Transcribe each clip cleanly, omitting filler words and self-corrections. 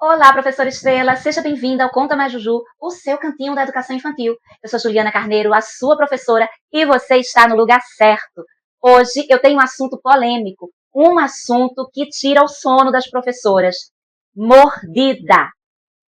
Olá, professora Estrela, seja bem-vinda ao Conta Mais Juju, o seu cantinho da educação infantil. Eu sou Juliana Carneiro, a sua professora, e você está no lugar certo. Hoje eu tenho um assunto polêmico, um assunto que tira o sono das professoras. Mordida.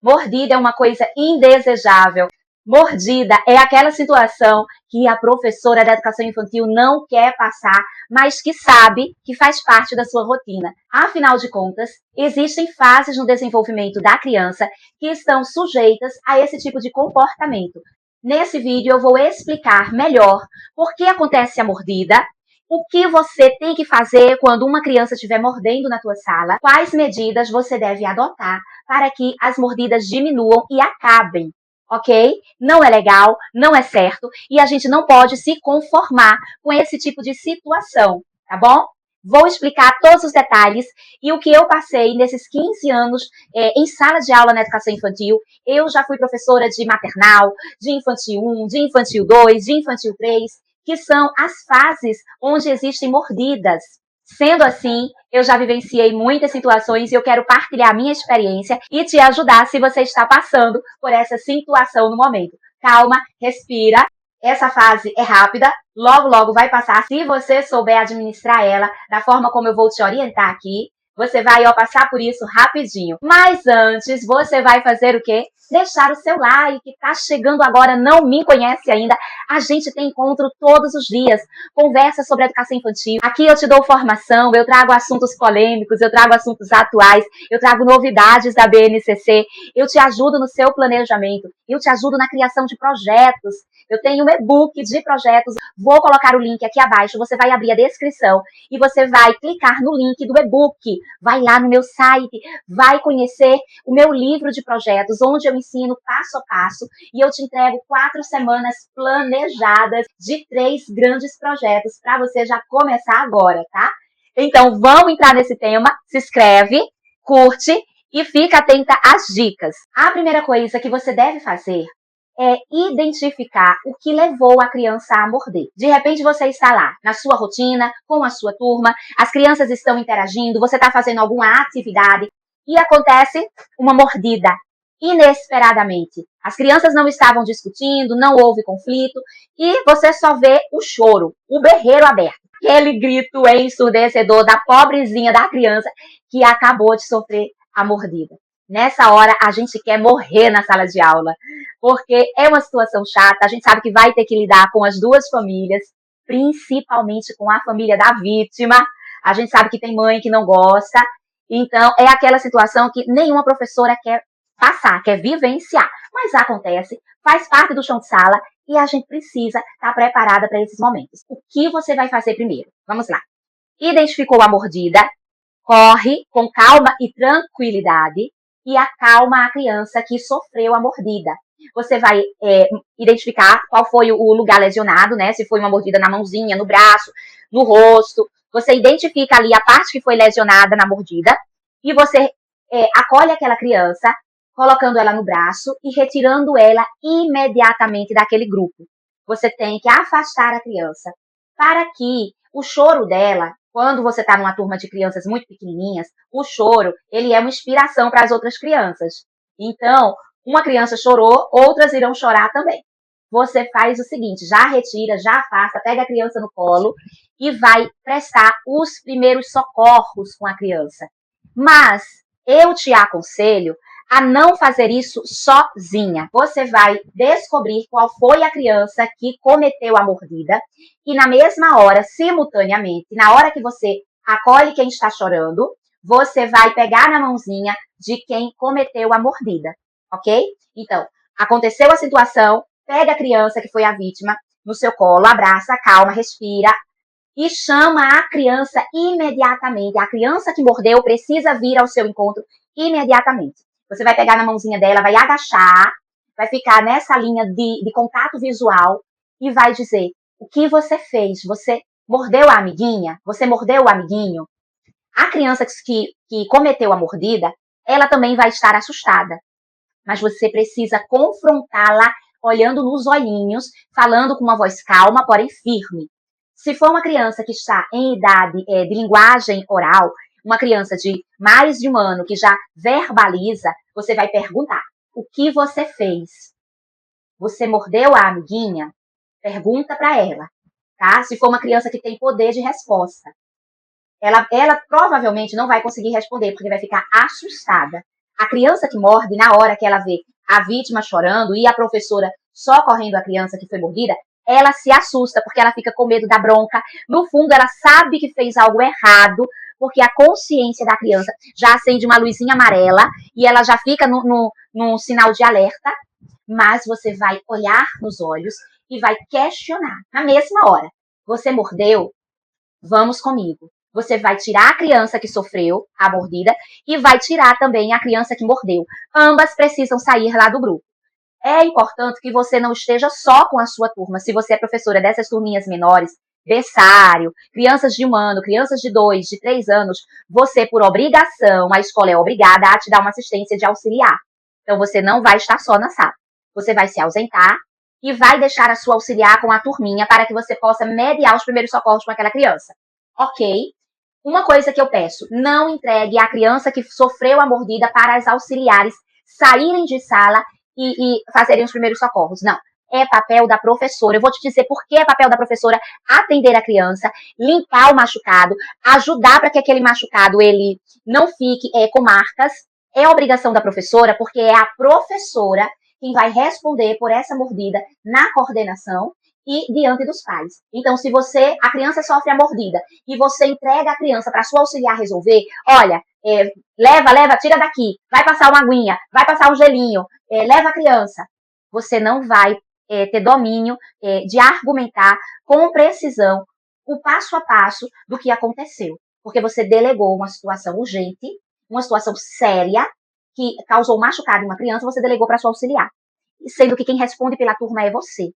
Mordida é uma coisa indesejável. Mordida é aquela situação que a professora da educação infantil não quer passar, mas que sabe que faz parte da sua rotina. Afinal de contas, existem fases no desenvolvimento da criança que estão sujeitas a esse tipo de comportamento. Nesse vídeo eu vou explicar melhor por que acontece a mordida, o que você tem que fazer quando uma criança estiver mordendo na tua sala, quais medidas você deve adotar para que as mordidas diminuam e acabem, ok? Não é legal, não é certo, e a gente não pode se conformar com esse tipo de situação, tá bom? Vou explicar todos os detalhes e o que eu passei nesses 15 anos em sala de aula na educação infantil. Eu já fui professora de maternal, de infantil 1, de infantil 2, de infantil 3, que são as fases onde existem mordidas. Sendo assim, eu já vivenciei muitas situações e eu quero partilhar a minha experiência e te ajudar se você está passando por essa situação no momento. Calma, respira. Essa fase é rápida, logo, logo vai passar. Se você souber administrar ela da forma como eu vou te orientar aqui, você vai passar por isso rapidinho. Mas antes, você vai fazer o quê? Deixar o seu like, tá chegando agora, não me conhece ainda. A gente tem encontro todos os dias, conversa sobre educação infantil. Aqui eu te dou formação, eu trago assuntos polêmicos, eu trago assuntos atuais, eu trago novidades da BNCC, eu te ajudo no seu planejamento, eu te ajudo na criação de projetos. Eu tenho um e-book de projetos, vou colocar o link aqui abaixo, você vai abrir a descrição e você vai clicar no link do e-book, vai lá no meu site, vai conhecer o meu livro de projetos, onde eu ensino passo a passo e eu te entrego 4 semanas planejadas de 3 grandes projetos para você já começar agora, tá? Então, vamos entrar nesse tema, se inscreve, curte e fica atenta às dicas. A primeira coisa que você deve fazer é identificar o que levou a criança a morder. De repente você está lá, na sua rotina, com a sua turma, as crianças estão interagindo, você está fazendo alguma atividade e acontece uma mordida inesperadamente. As crianças não estavam discutindo, não houve conflito e você só vê o choro, o berreiro aberto. Aquele grito ensurdecedor da pobrezinha da criança que acabou de sofrer a mordida. Nessa hora, a gente quer morrer na sala de aula, porque é uma situação chata, a gente sabe que vai ter que lidar com as duas famílias, principalmente com a família da vítima, a gente sabe que tem mãe que não gosta, então é aquela situação que nenhuma professora quer passar, quer vivenciar, mas acontece, faz parte do chão de sala e a gente precisa estar preparada para esses momentos. O que você vai fazer primeiro? Vamos lá. Identificou a mordida, corre com calma e tranquilidade e acalma a criança que sofreu a mordida. Você vai identificar qual foi o lugar lesionado, né? Se foi uma mordida na mãozinha, no braço, no rosto. Você identifica ali a parte que foi lesionada na mordida e você acolhe aquela criança, colocando ela no braço e retirando ela imediatamente daquele grupo. Você tem que afastar a criança para que o choro dela, quando você está numa turma de crianças muito pequenininhas, o choro, ele é uma inspiração para as outras crianças. Então, uma criança chorou, outras irão chorar também. Você faz o seguinte, já retira, já afasta, pega a criança no colo e vai prestar os primeiros socorros com a criança. Mas eu te aconselho a não fazer isso sozinha. Você vai descobrir qual foi a criança que cometeu a mordida e na mesma hora, simultaneamente, na hora que você acolhe quem está chorando, você vai pegar na mãozinha de quem cometeu a mordida, ok? Então, aconteceu a situação, pega a criança que foi a vítima no seu colo, abraça, calma, respira e chama a criança imediatamente. A criança que mordeu precisa vir ao seu encontro imediatamente. Você vai pegar na mãozinha dela, vai agachar, vai ficar nessa linha de contato visual e vai dizer o que você fez. Você mordeu a amiguinha? Você mordeu o amiguinho? A criança que cometeu a mordida, ela também vai estar assustada. Mas você precisa confrontá-la olhando nos olhinhos, falando com uma voz calma, porém firme. Se for uma criança que está em idade de linguagem oral, uma criança de mais de 1 ano que já verbaliza, você vai perguntar: o que você fez? Você mordeu a amiguinha? Pergunta para ela, tá? Se for uma criança que tem poder de resposta. Ela provavelmente não vai conseguir responder, porque vai ficar assustada. A criança que morde, na hora que ela vê a vítima chorando e a professora socorrendo a criança que foi mordida, ela se assusta, porque ela fica com medo da bronca. No fundo, ela sabe que fez algo errado, porque a consciência da criança já acende uma luzinha amarela e ela já fica num sinal de alerta, mas você vai olhar nos olhos e vai questionar. Na mesma hora, você mordeu? Vamos comigo. Você vai tirar a criança que sofreu a mordida e vai tirar também a criança que mordeu. Ambas precisam sair lá do grupo. É importante que você não esteja só com a sua turma. Se você é professora dessas turminhas menores, berçário, crianças de 1 ano, crianças de 2, de 3 anos, você, por obrigação, a escola é obrigada a te dar uma assistência de auxiliar. Então, você não vai estar só na sala. Você vai se ausentar e vai deixar a sua auxiliar com a turminha para que você possa mediar os primeiros socorros com aquela criança. Ok? Uma coisa que eu peço: não entregue a criança que sofreu a mordida para as auxiliares saírem de sala e fazerem os primeiros socorros. Não. É papel da professora. Eu vou te dizer por que é papel da professora atender a criança, limpar o machucado, ajudar para que aquele machucado ele não fique com marcas. É obrigação da professora, porque é a professora quem vai responder por essa mordida na coordenação e diante dos pais. Então, se a criança sofre a mordida e você entrega a criança para sua auxiliar resolver, olha, leva, tira daqui, vai passar uma aguinha, vai passar um gelinho, leva a criança. Você não vai ter domínio de argumentar com precisão o passo a passo do que aconteceu, porque você delegou uma situação urgente, uma situação séria, que causou machucado em uma criança, você delegou para sua auxiliar, sendo que quem responde pela turma é você.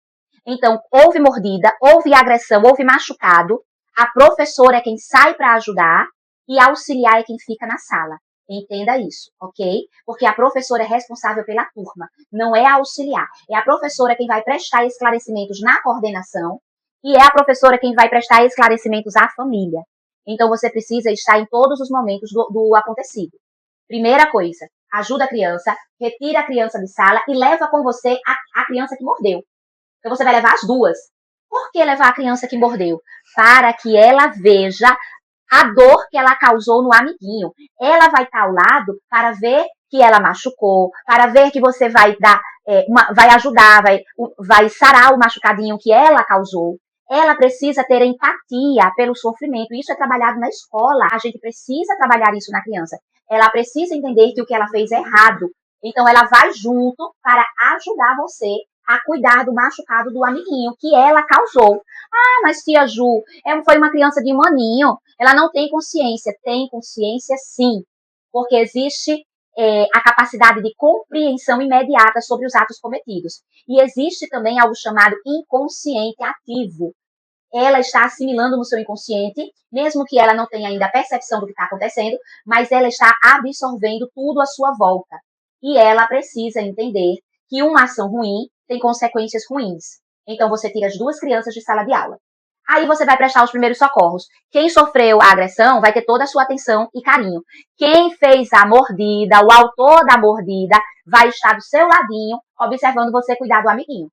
Então, houve mordida, houve agressão, houve machucado, a professora é quem sai para ajudar e a auxiliar é quem fica na sala. Entenda isso, ok? Porque a professora é responsável pela turma, não é a auxiliar. É a professora quem vai prestar esclarecimentos na coordenação e é a professora quem vai prestar esclarecimentos à família. Então, você precisa estar em todos os momentos do acontecido. Primeira coisa, ajuda a criança, retira a criança de sala e leva com você a criança que mordeu. Então, você vai levar as duas. Por que levar a criança que mordeu? Para que ela veja a dor que ela causou no amiguinho. Ela vai estar ao lado para ver que ela machucou, para ver que você vai dar, vai ajudar, vai sarar o machucadinho que ela causou. Ela precisa ter empatia pelo sofrimento. Isso é trabalhado na escola. A gente precisa trabalhar isso na criança. Ela precisa entender que o que ela fez é errado. Então, ela vai junto para ajudar você a cuidar do machucado do amiguinho que ela causou. Ah, mas tia Ju, foi uma criança de 1 aninho, ela não tem consciência. Tem consciência sim, porque existe a capacidade de compreensão imediata sobre os atos cometidos. E existe também algo chamado inconsciente ativo. Ela está assimilando no seu inconsciente, mesmo que ela não tenha ainda a percepção do que está acontecendo, mas ela está absorvendo tudo à sua volta. E ela precisa entender que uma ação ruim tem consequências ruins. Então, você tira as 2 crianças de sala de aula. Aí você vai prestar os primeiros socorros. Quem sofreu a agressão vai ter toda a sua atenção e carinho. Quem fez a mordida, o autor da mordida, vai estar do seu ladinho, observando você cuidar do amiguinho.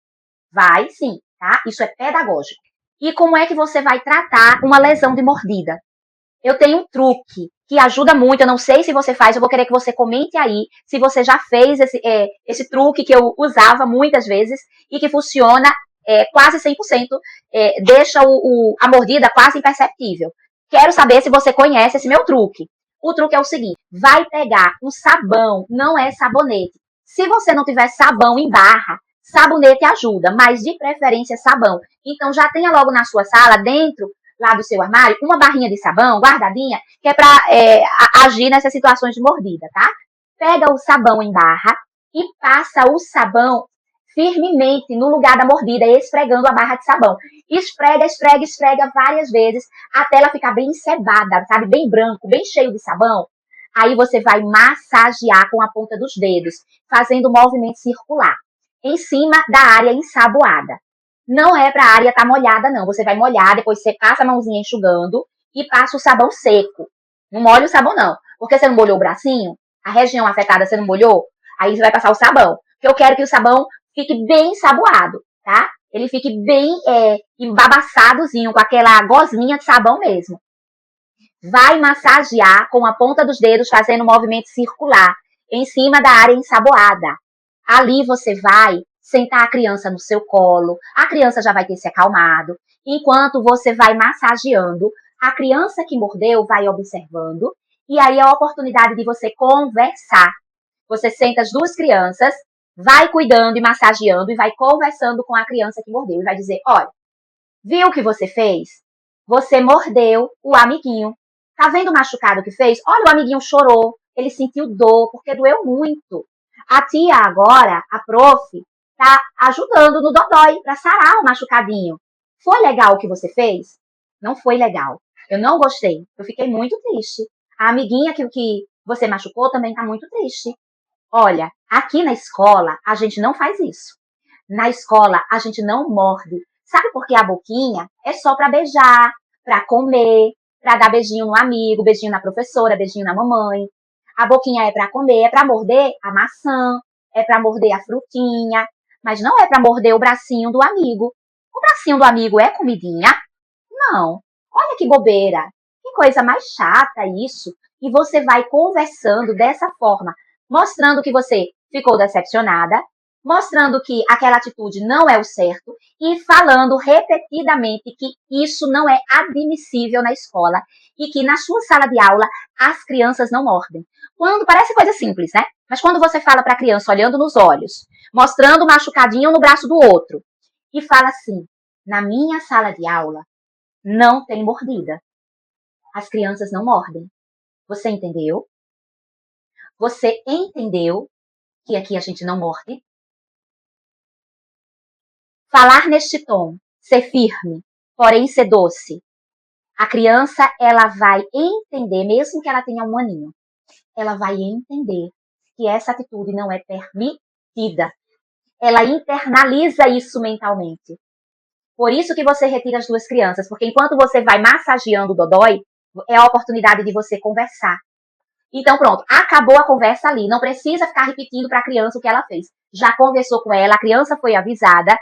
Vai sim, tá? Isso é pedagógico. E como é que você vai tratar uma lesão de mordida? Eu tenho um truque que ajuda muito, eu não sei se você faz, eu vou querer que você comente aí se você já fez esse truque que eu usava muitas vezes e que funciona quase 100%, deixa a mordida quase imperceptível. Quero saber se você conhece esse meu truque. O truque é o seguinte: vai pegar um sabão, não é sabonete. Se você não tiver sabão em barra, sabonete ajuda, mas de preferência sabão. Então já tenha logo na sua sala, dentro lá do seu armário, uma barrinha de sabão guardadinha, que é para agir nessas situações de mordida, tá? Pega o sabão em barra e passa o sabão firmemente no lugar da mordida, esfregando a barra de sabão. Esfrega, esfrega, esfrega várias vezes, até ela ficar bem encebada, sabe? Bem branco, bem cheio de sabão. Aí você vai massagear com a ponta dos dedos, fazendo um movimento circular, em cima da área ensaboada. Não é para a área estar molhada, não. Você vai molhar, depois você passa a mãozinha enxugando e passa o sabão seco. Não molha o sabão, não. Porque você não molhou o bracinho, a região afetada você não molhou, aí você vai passar o sabão. Porque eu quero que o sabão fique bem ensaboado, tá? Ele fique bem embabaçadozinho, com aquela gosminha de sabão mesmo. Vai massagear com a ponta dos dedos, fazendo um movimento circular, em cima da área ensaboada. Ali você vai sentar a criança no seu colo, a criança já vai ter se acalmado. Enquanto você vai massageando, a criança que mordeu vai observando, e aí é a oportunidade de você conversar. Você senta as duas crianças, vai cuidando e massageando, e vai conversando com a criança que mordeu, e vai dizer, olha, viu o que você fez? Você mordeu o amiguinho. Tá vendo o machucado que fez? Olha, o amiguinho chorou, ele sentiu dor, porque doeu muito. A tia agora, a prof, tá ajudando no dodói para sarar o machucadinho. Foi legal o que você fez? Não foi legal. Eu não gostei. Eu fiquei muito triste. A amiguinha que você machucou também tá muito triste. Olha, aqui na escola a gente não faz isso. Na escola a gente não morde. Sabe por que a boquinha é só para beijar, para comer, para dar beijinho no amigo, beijinho na professora, beijinho na mamãe. A boquinha é para comer, é para morder a maçã, é para morder a frutinha, mas não é para morder o bracinho do amigo. O bracinho do amigo é comidinha? Não. Olha que bobeira. Que coisa mais chata isso. E você vai conversando dessa forma, mostrando que você ficou decepcionada, mostrando que aquela atitude não é o certo e falando repetidamente que isso não é admissível na escola e que na sua sala de aula as crianças não mordem. Quando parece coisa simples, né? Mas quando você fala para a criança olhando nos olhos, mostrando o machucadinho no braço do outro e fala assim: na minha sala de aula não tem mordida. As crianças não mordem. Você entendeu? Você entendeu que aqui a gente não morde? Falar neste tom, ser firme, porém ser doce. A criança, ela vai entender, mesmo que ela tenha um aninho, ela vai entender que essa atitude não é permitida. Ela internaliza isso mentalmente. Por isso que você retira as duas crianças, porque enquanto você vai massageando o dodói, é a oportunidade de você conversar. Então pronto, acabou a conversa ali, não precisa ficar repetindo para a criança o que ela fez. Já conversou com ela, a criança foi avisada,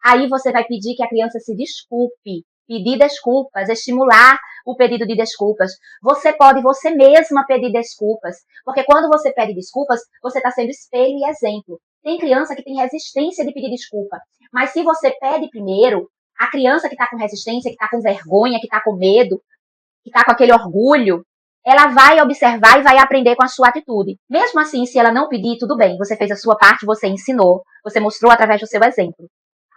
aí você vai pedir que a criança se desculpe, pedir desculpas, estimular o pedido de desculpas. Você pode você mesma pedir desculpas, porque quando você pede desculpas, você está sendo espelho e exemplo. Tem criança que tem resistência de pedir desculpa, mas se você pede primeiro, a criança que está com resistência, que está com vergonha, que está com medo, que está com aquele orgulho, ela vai observar e vai aprender com a sua atitude. Mesmo assim, se ela não pedir, tudo bem, você fez a sua parte, você ensinou, você mostrou através do seu exemplo.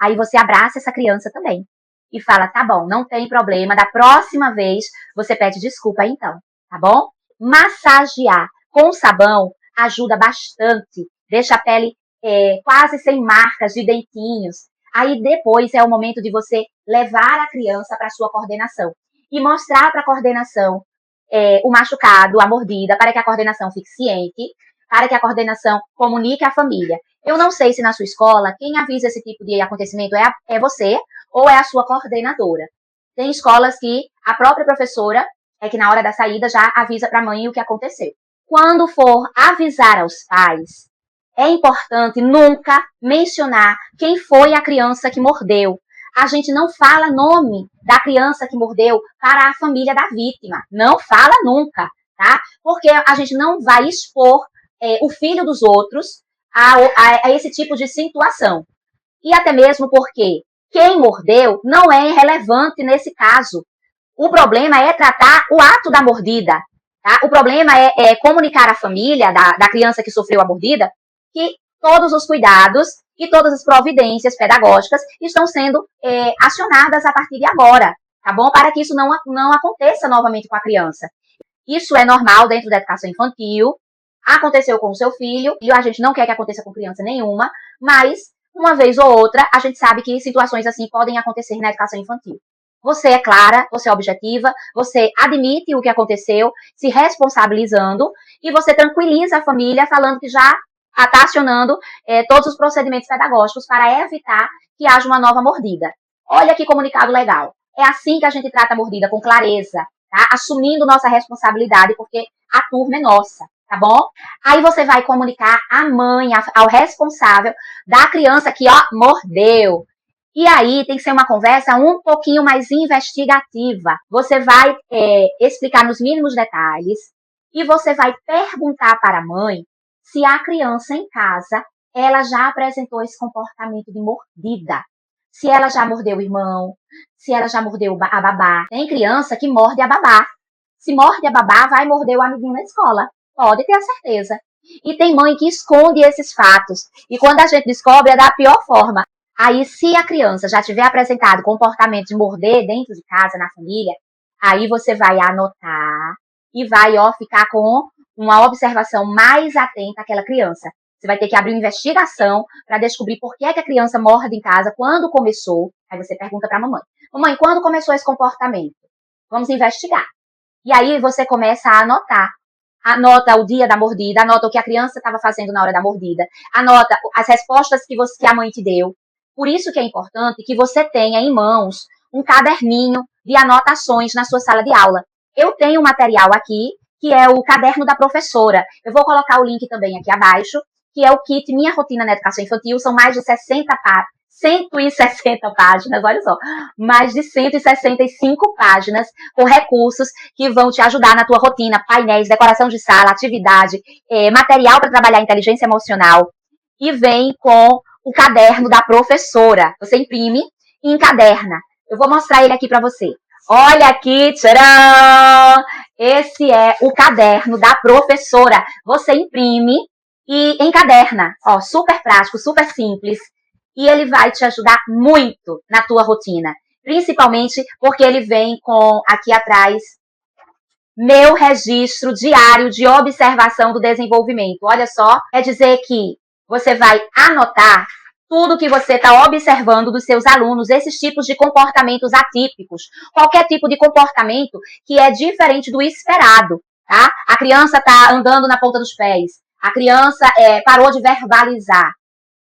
Aí você abraça essa criança também e fala, tá bom, não tem problema, da próxima vez você pede desculpa então, tá bom? Massagear com sabão ajuda bastante, deixa a pele quase sem marcas de dentinhos. Aí depois é o momento de você levar a criança para a sua coordenação e mostrar para a coordenação o machucado, a mordida, para que a coordenação fique ciente, para que a coordenação comunique à família. Eu não sei se na sua escola, quem avisa esse tipo de acontecimento é você ou é a sua coordenadora. Tem escolas que a própria professora é que na hora da saída já avisa para a mãe o que aconteceu. Quando for avisar aos pais, é importante nunca mencionar quem foi a criança que mordeu. A gente não fala nome da criança que mordeu para a família da vítima. Não fala nunca, tá? Porque a gente não vai expor o filho dos outros a esse tipo de situação. E até mesmo porque quem mordeu não é relevante nesse caso. O problema é tratar o ato da mordida. Tá? O problema é comunicar à família da criança que sofreu a mordida que todos os cuidados e todas as providências pedagógicas estão sendo acionadas a partir de agora, tá bom? Para que isso não aconteça novamente com a criança. Isso é normal dentro da educação infantil, aconteceu com o seu filho, e a gente não quer que aconteça com criança nenhuma, mas uma vez ou outra a gente sabe que situações assim podem acontecer na educação infantil. Você é clara, você é objetiva, você admite o que aconteceu, se responsabilizando, e você tranquiliza a família falando que já está acionando todos os procedimentos pedagógicos para evitar que haja uma nova mordida. Olha que comunicado legal. É assim que a gente trata a mordida, com clareza, tá? Assumindo nossa responsabilidade, porque a turma é nossa, tá bom? Aí você vai comunicar à mãe, ao responsável da criança que, ó, mordeu. E aí tem que ser uma conversa um pouquinho mais investigativa. Você vai explicar nos mínimos detalhes e você vai perguntar para a mãe se a criança em casa ela já apresentou esse comportamento de mordida. Se ela já mordeu o irmão, se ela já mordeu a babá. Tem criança que morde a babá. Se morde a babá, vai morder o amiguinho na escola. Pode ter a certeza. E tem mãe que esconde esses fatos. E quando a gente descobre, é da pior forma. Aí, se a criança já tiver apresentado comportamento de morder dentro de casa, na família, aí você vai anotar e vai, ó, ficar com uma observação mais atenta àquela criança. Você vai ter que abrir uma investigação para descobrir por que é que a criança morde em casa, quando começou. Aí você pergunta para a mamãe. Mamãe, quando começou esse comportamento? Vamos investigar. E aí você começa a anotar. Anota o dia da mordida, anota o que a criança estava fazendo na hora da mordida, anota as respostas que a mãe te deu. Por isso que é importante que você tenha em mãos um caderninho de anotações na sua sala de aula. Eu tenho um material aqui, que é o caderno da professora. Eu vou colocar o link também aqui abaixo, que é o kit Minha Rotina na Educação Infantil. São mais de 160 páginas, olha só, mais de 165 páginas com recursos que vão te ajudar na tua rotina, painéis, decoração de sala, atividade, material para trabalhar inteligência emocional, e vem com o caderno da professora. Você imprime e encaderna. Eu vou mostrar ele aqui para você. Olha aqui, tcharam! Esse é o caderno da professora. Você imprime e encaderna. Ó, super prático, super simples. E ele vai te ajudar muito na tua rotina. Principalmente porque ele vem com, aqui atrás, meu registro diário de observação do desenvolvimento. Olha só, quer dizer que você vai anotar tudo que você está observando dos seus alunos, esses tipos de comportamentos atípicos, qualquer tipo de comportamento que é diferente do esperado, tá? A criança está andando na ponta dos pés, a criança parou de verbalizar,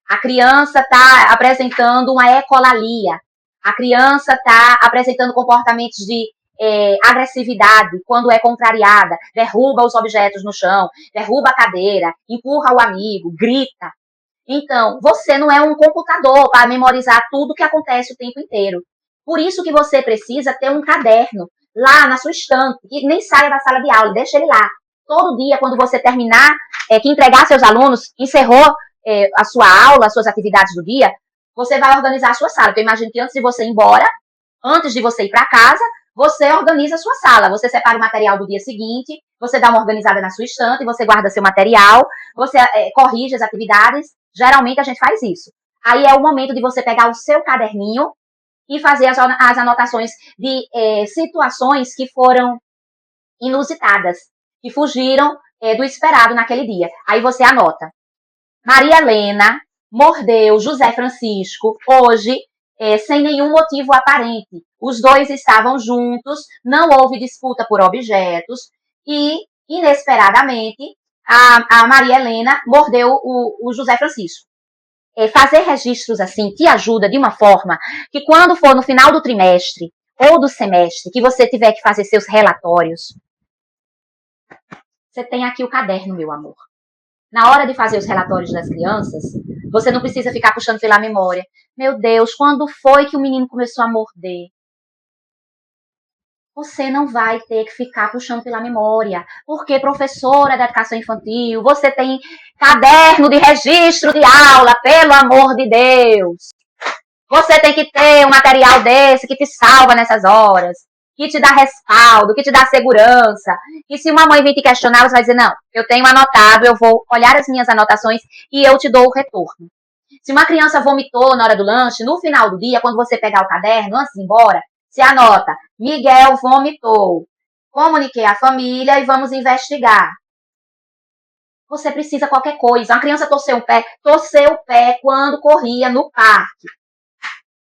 a criança está apresentando uma ecolalia, a criança está apresentando comportamentos de agressividade quando é contrariada, derruba os objetos no chão, derruba a cadeira, empurra o amigo, grita. Então, você não é um computador para memorizar tudo que acontece o tempo inteiro. Por isso que você precisa ter um caderno lá na sua estante, que nem saia da sala de aula, deixa ele lá. Todo dia, quando você terminar, que entregar seus alunos, encerrou a sua aula, as suas atividades do dia, você vai organizar a sua sala. Porque eu imagino que antes de você ir embora, antes de você ir para casa, você organiza a sua sala. Você separa o material do dia seguinte, você dá uma organizada na sua estante, você guarda seu material, você corrige as atividades. Geralmente a gente faz isso. Aí é o momento de você pegar o seu caderninho e fazer as anotações de situações que foram inusitadas, que fugiram do esperado naquele dia. Aí você anota. Maria Helena mordeu José Francisco hoje sem nenhum motivo aparente. Os dois estavam juntos, não houve disputa por objetos e, inesperadamente, a Maria Helena mordeu o José Francisco. Fazer registros assim te ajuda de uma forma que quando for no final do trimestre ou do semestre, que você tiver que fazer seus relatórios, você tem aqui o caderno, meu amor. Na hora de fazer os relatórios das crianças, você não precisa ficar puxando pela memória. Meu Deus, quando foi que o menino começou a morder? Você não vai ter que ficar puxando pela memória, porque professora da educação infantil, você tem caderno de registro de aula, pelo amor de Deus. Você tem que ter um material desse que te salva nessas horas, que te dá respaldo, que te dá segurança. E se uma mãe vir te questionar, você vai dizer, não, eu tenho anotado, eu vou olhar as minhas anotações e eu te dou o retorno. Se uma criança vomitou na hora do lanche, no final do dia, quando você pegar o caderno, antes de ir embora, você anota, Miguel vomitou. Comuniquei à família e vamos investigar. Você precisa qualquer coisa. Uma criança torceu o pé quando corria no parque.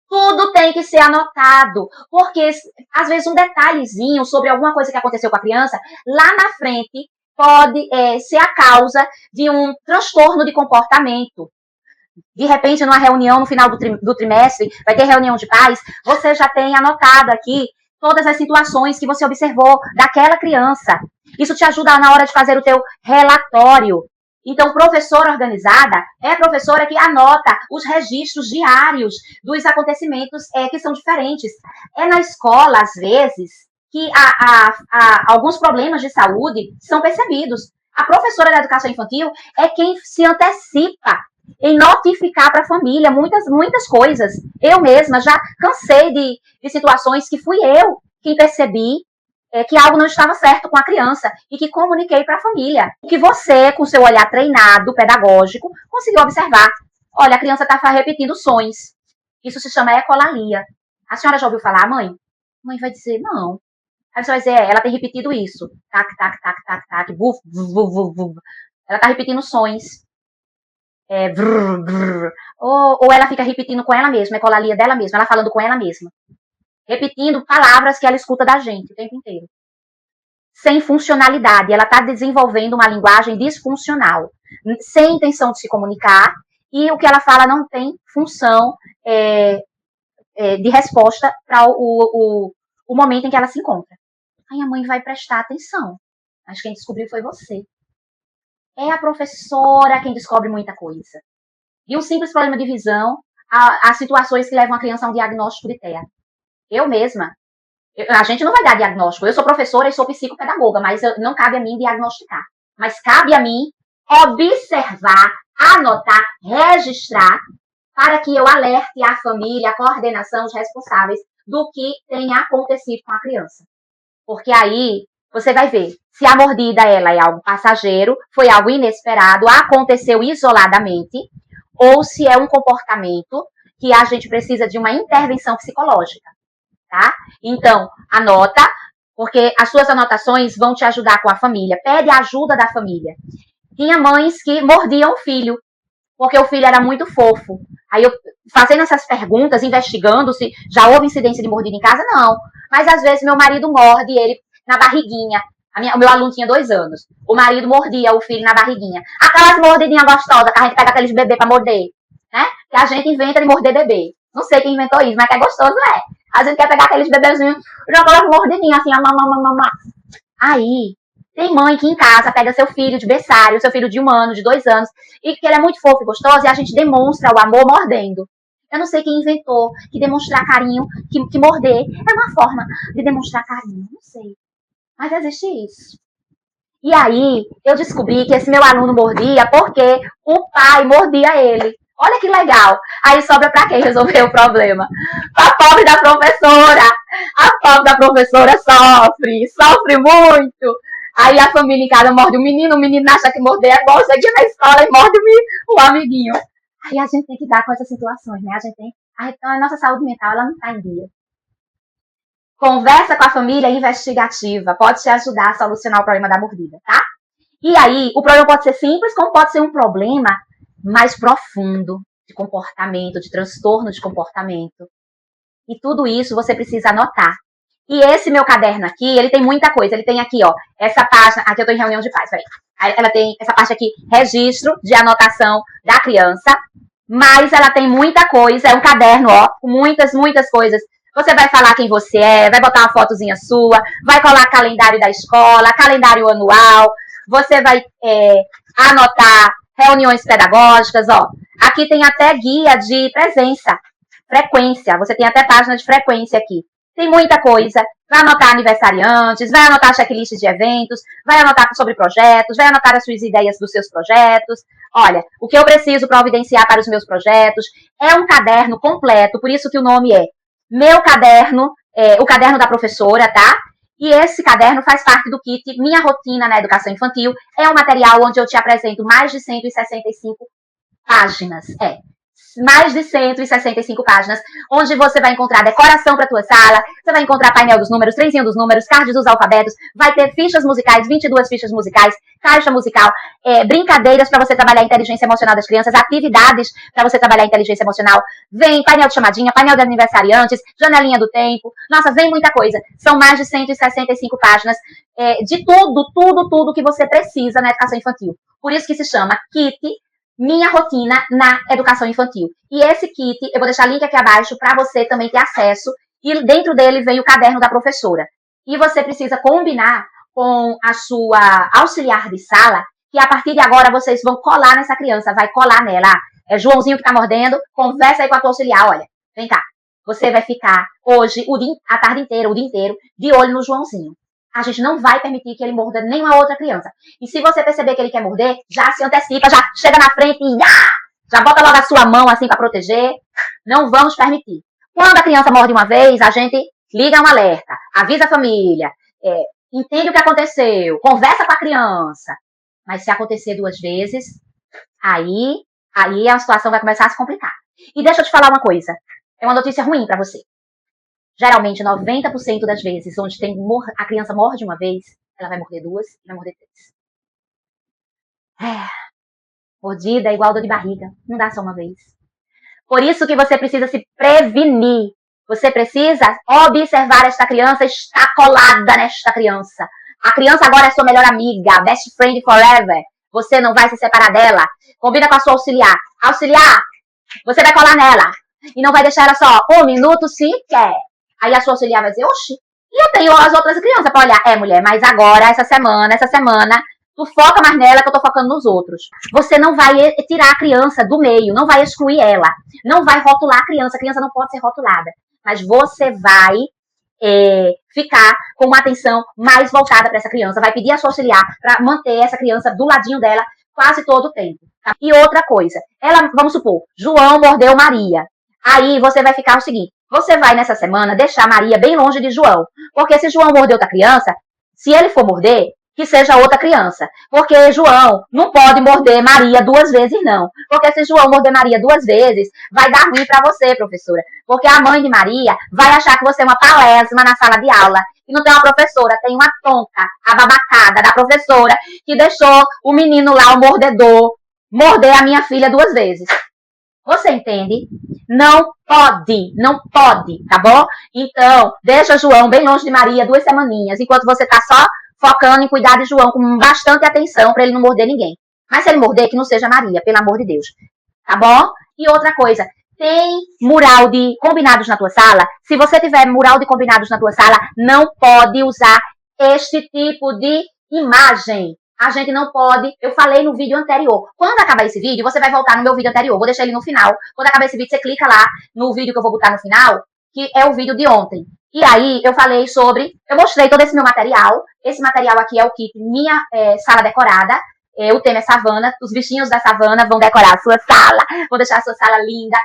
Tudo tem que ser anotado, porque às vezes um detalhezinho sobre alguma coisa que aconteceu com a criança, lá na frente pode ser a causa de um transtorno de comportamento. De repente, numa reunião no final do trimestre, vai ter reunião de pais, você já tem anotado aqui todas as situações que você observou daquela criança. Isso te ajuda na hora de fazer o teu relatório. Então, professora organizada é a professora que anota os registros diários dos acontecimentos que são diferentes. É na escola, às vezes, que alguns problemas de saúde são percebidos. A professora da educação infantil é quem se antecipa em notificar para a família muitas coisas. Eu mesma já cansei de situações que fui eu quem percebi que algo não estava certo com a criança e que comuniquei para a família. Que você, com seu olhar treinado, pedagógico, conseguiu observar. Olha, a criança está repetindo sons. Isso se chama ecolalia. A senhora já ouviu falar, mãe? Mãe vai dizer, não. Aí você vai dizer, ela tem repetido isso. Tac, tac, tac, tac, tac, buf, buf, buf, buf. Ela está repetindo sons. Brr, brr. Ou ela fica repetindo com ela mesma, ecolalia dela mesma, ela falando com ela mesma. Repetindo palavras que ela escuta da gente o tempo inteiro. Sem funcionalidade. Ela está desenvolvendo uma linguagem disfuncional. Sem intenção de se comunicar. E o que ela fala não tem função de resposta para o momento em que ela se encontra. Aí a mãe vai prestar atenção. Mas quem descobriu foi você. É a professora quem descobre muita coisa. E um simples problema de visão, há situações que levam a criança a um diagnóstico de TEA. Eu mesma, a gente não vai dar diagnóstico. Eu sou professora e sou psicopedagoga, mas não cabe a mim diagnosticar. Mas cabe a mim observar, anotar, registrar, para que eu alerte a família, a coordenação, os responsáveis do que tenha acontecido com a criança. Porque aí você vai ver se a mordida ela é algo passageiro, foi algo inesperado, aconteceu isoladamente, ou se é um comportamento que a gente precisa de uma intervenção psicológica. Tá? Então, anota, porque as suas anotações vão te ajudar com a família. Pede a ajuda da família. Tinha mães que mordiam o filho, porque o filho era muito fofo. Aí eu, fazendo essas perguntas, investigando se já houve incidência de mordida em casa, não. Mas às vezes meu marido morde ele na barriguinha. O meu aluno tinha 2 anos. O marido mordia o filho na barriguinha. Aquelas mordidinhas gostosas que a gente pega aqueles bebês pra morder, né? Que a gente inventa de morder bebê. Não sei quem inventou isso, mas que é gostoso, é. A gente quer pegar aqueles bebezinhos, jogar umas mordidinhas assim, mamá. Aí, tem mãe que em casa pega seu filho de berçário, seu filho de 1 ano, de 2 anos, e que ele é muito fofo e gostoso, e a gente demonstra o amor mordendo. Eu não sei quem inventou que demonstrar carinho, que morder é uma forma de demonstrar carinho. Não sei. Mas existe isso. E aí, eu descobri que esse meu aluno mordia porque o pai mordia ele. Olha que legal. Aí sobra pra quem resolver o problema? A pobre da professora. A pobre da professora sofre muito. Aí a família em casa morde o menino acha que morder é bom, chega na escola e morde o amiguinho. Aí a gente tem que dar com essas situações, né? A nossa saúde mental, ela não tá em dia. Conversa com a família investigativa, pode te ajudar a solucionar o problema da mordida, tá? E aí, o problema pode ser simples, como pode ser um problema mais profundo de comportamento, de transtorno de comportamento. E tudo isso você precisa anotar. E esse meu caderno aqui, ele tem muita coisa. Ele tem aqui, ó, essa página. Aqui eu tô em reunião de pais, peraí. Ela tem essa parte aqui, registro de anotação da criança. Mas ela tem muita coisa. É um caderno, ó, com muitas coisas. Você vai falar quem você é, vai botar uma fotozinha sua, vai colar calendário da escola, calendário anual. Você vai anotar reuniões pedagógicas, ó. Aqui tem até guia de presença, frequência. Você tem até página de frequência aqui. Tem muita coisa. Vai anotar aniversariantes, vai anotar checklist de eventos, vai anotar sobre projetos, vai anotar as suas ideias dos seus projetos. Olha, o que eu preciso providenciar para os meus projetos. É um caderno completo, por isso que o nome é Meu Caderno, o caderno da professora, tá? E esse caderno faz parte do kit Minha Rotina na Educação Infantil. É um material onde eu te apresento mais de 165 páginas. Mais de 165 páginas, onde você vai encontrar decoração para tua sala, você vai encontrar painel dos números, trenzinho dos números, cards dos alfabetos, vai ter fichas musicais, 22 fichas musicais, caixa musical, brincadeiras para você trabalhar a inteligência emocional das crianças, atividades para você trabalhar a inteligência emocional, vem painel de chamadinha, painel de aniversariantes, janelinha do tempo, nossa, vem muita coisa. São mais de 165 páginas de tudo que você precisa na educação infantil. Por isso que se chama Kit Minha Rotina na Educação Infantil. E esse kit, eu vou deixar o link aqui abaixo para você também ter acesso e dentro dele vem o caderno da professora. E você precisa combinar com a sua auxiliar de sala que a partir de agora vocês vão colar nessa criança, vai colar nela. É Joãozinho que tá mordendo, conversa aí com a tua auxiliar, olha, vem cá. Você vai ficar hoje, a tarde inteira, o dia inteiro, de olho no Joãozinho. A gente não vai permitir que ele morda nenhuma outra criança. E se você perceber que ele quer morder, já se antecipa, já chega na frente e já bota logo a sua mão assim para proteger. Não vamos permitir. Quando a criança morde uma vez, a gente liga um alerta, avisa a família, entende o que aconteceu, conversa com a criança. Mas se acontecer 2 vezes, aí a situação vai começar a se complicar. E deixa eu te falar uma coisa. É uma notícia ruim para você. Geralmente, 90% das vezes, onde a criança morde uma vez, ela vai morder 2 e vai morder 3. Mordida é igual dor de barriga. Não dá só uma vez. Por isso que você precisa se prevenir. Você precisa observar esta criança, estar colada nesta criança. A criança agora é sua melhor amiga, best friend forever. Você não vai se separar dela. Combina com a sua auxiliar. Auxiliar, você vai colar nela. E não vai deixar ela só 1 minuto sequer. Aí a sua auxiliar vai dizer, oxi, e eu tenho as outras crianças pra olhar. Mulher, mas agora, essa semana, tu foca mais nela que eu tô focando nos outros. Você não vai tirar a criança do meio, não vai excluir ela. Não vai rotular a criança não pode ser rotulada. Mas você vai ficar com uma atenção mais voltada para essa criança. Vai pedir a sua auxiliar para manter essa criança do ladinho dela quase todo o tempo. Tá? E outra coisa, vamos supor, João mordeu Maria. Aí você vai ficar o seguinte, você vai nessa semana deixar Maria bem longe de João. Porque se João morder outra criança, se ele for morder, que seja outra criança. Porque João não pode morder Maria 2 vezes, não. Porque se João morder Maria 2 vezes, vai dar ruim para você, professora. Porque a mãe de Maria vai achar que você é uma palésima na sala de aula. E não tem uma professora, tem uma tonta, a babacada da professora, que deixou o menino lá, o mordedor, morder a minha filha 2 vezes. Você entende? Não pode, tá bom? Então, deixa João bem longe de Maria 2 semaninhas, enquanto você tá só focando em cuidar de João com bastante atenção para ele não morder ninguém. Mas se ele morder, que não seja Maria, pelo amor de Deus. Tá bom? E outra coisa, tem mural de combinados na tua sala? Se você tiver mural de combinados na tua sala, não pode usar este tipo de imagem. A gente não pode, eu falei no vídeo anterior. Quando acabar esse vídeo, você vai voltar no meu vídeo anterior. Vou deixar ele no final. Quando acabar esse vídeo, você clica lá no vídeo que eu vou botar no final, que é o vídeo de ontem. E aí, eu falei eu mostrei todo esse meu material. Esse material aqui é o kit Minha Sala Decorada. O tema é savana. Os bichinhos da savana vão decorar a sua sala. Vão deixar a sua sala linda.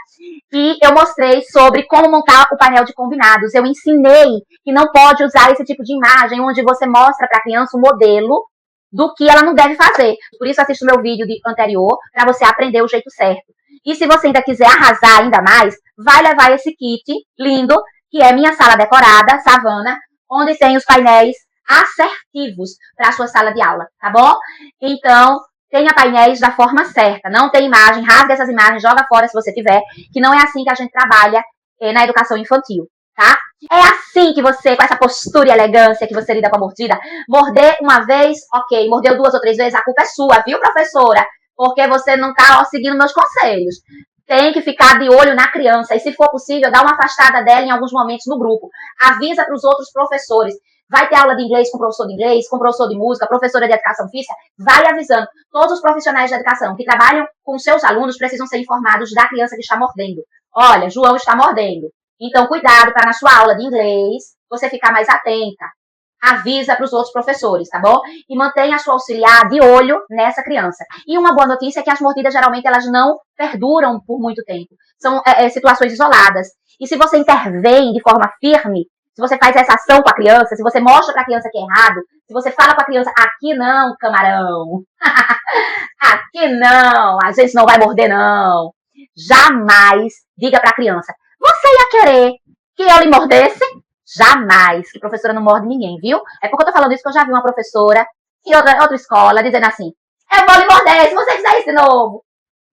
E eu mostrei sobre como montar o painel de combinados. Eu ensinei que não pode usar esse tipo de imagem, onde você mostra para a criança o modelo do que ela não deve fazer. Por isso, assista o meu vídeo anterior para você aprender o jeito certo. E se você ainda quiser arrasar ainda mais, vai levar esse kit lindo, que é Minha Sala Decorada, Savana, onde tem os painéis assertivos para a sua sala de aula, tá bom? Então, tenha painéis da forma certa. Não tem imagem, rasga essas imagens, joga fora se você tiver, que não é assim que a gente trabalha na educação infantil, tá? É assim que você, com essa postura e elegância que você lida com a mordida, morder uma vez, ok, mordeu 2 ou 3 vezes, a culpa é sua, viu, professora? Porque você não tá seguindo meus conselhos. Tem que ficar de olho na criança e, se for possível, dá uma afastada dela em alguns momentos no grupo. Avisa para os outros professores. Vai ter aula de inglês com professor de inglês, com professor de música, professora de educação física. Vai avisando. Todos os profissionais da educação que trabalham com seus alunos precisam ser informados da criança que está mordendo. Olha, João está mordendo. Então, cuidado para na sua aula de inglês você ficar mais atenta. Avisa para os outros professores, tá bom? E mantenha a sua auxiliar de olho nessa criança. E uma boa notícia é que as mordidas, geralmente, elas não perduram por muito tempo. São situações isoladas. E se você intervém de forma firme, se você faz essa ação com a criança, se você mostra para a criança que é errado, se você fala com a criança, aqui não, camarão. Aqui não, a gente não vai morder, não. Jamais diga para a criança, você ia querer que eu lhe mordesse? Jamais, que professora não morde ninguém, viu? É porque eu tô falando isso que eu já vi uma professora em outra escola dizendo assim, eu vou lhe morder se você fizer isso de novo.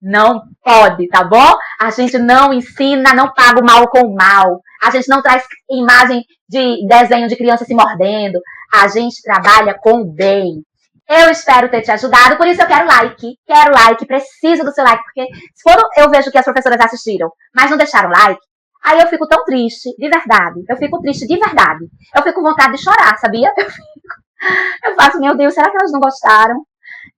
Não pode, tá bom? A gente não ensina, não paga o mal com o mal. A gente não traz imagem de desenho de criança se mordendo. A gente trabalha com o bem. Eu espero ter te ajudado, por isso eu quero like, preciso do seu like, porque quando eu vejo que as professoras assistiram, mas não deixaram like, Aí eu fico tão triste, de verdade. Eu fico triste de verdade. Eu fico com vontade de chorar, sabia? Eu faço, meu Deus, será que elas não gostaram?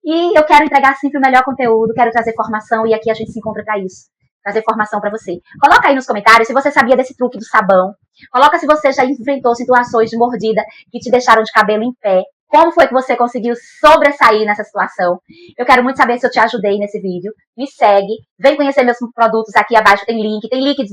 E eu quero entregar sempre o melhor conteúdo, quero trazer formação e aqui a gente se encontra para isso. Trazer formação para você. Coloca aí nos comentários se você sabia desse truque do sabão. Coloca se você já enfrentou situações de mordida que te deixaram de cabelo em pé. Como foi que você conseguiu sobressair nessa situação? Eu quero muito saber se eu te ajudei nesse vídeo. Me segue, vem conhecer meus produtos aqui abaixo, tem link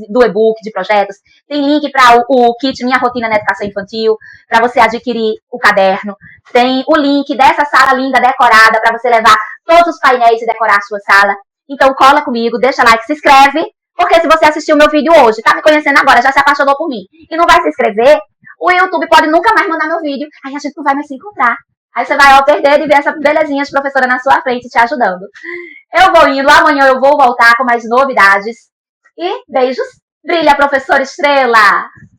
do e-book de projetos, tem link para o kit Minha Rotina na Educação Infantil, para você adquirir o caderno, tem o link dessa sala linda decorada para você levar todos os painéis e decorar a sua sala. Então cola comigo, deixa like, se inscreve, porque se você assistiu o meu vídeo hoje, tá me conhecendo agora, já se apaixonou por mim e não vai se inscrever, o YouTube pode nunca mais mandar meu vídeo, aí a gente não vai mais se encontrar. Aí você vai perder de ver essa belezinha de professora na sua frente te ajudando. Eu vou indo, amanhã eu vou voltar com mais novidades. E beijos. Brilha, professora Estrela!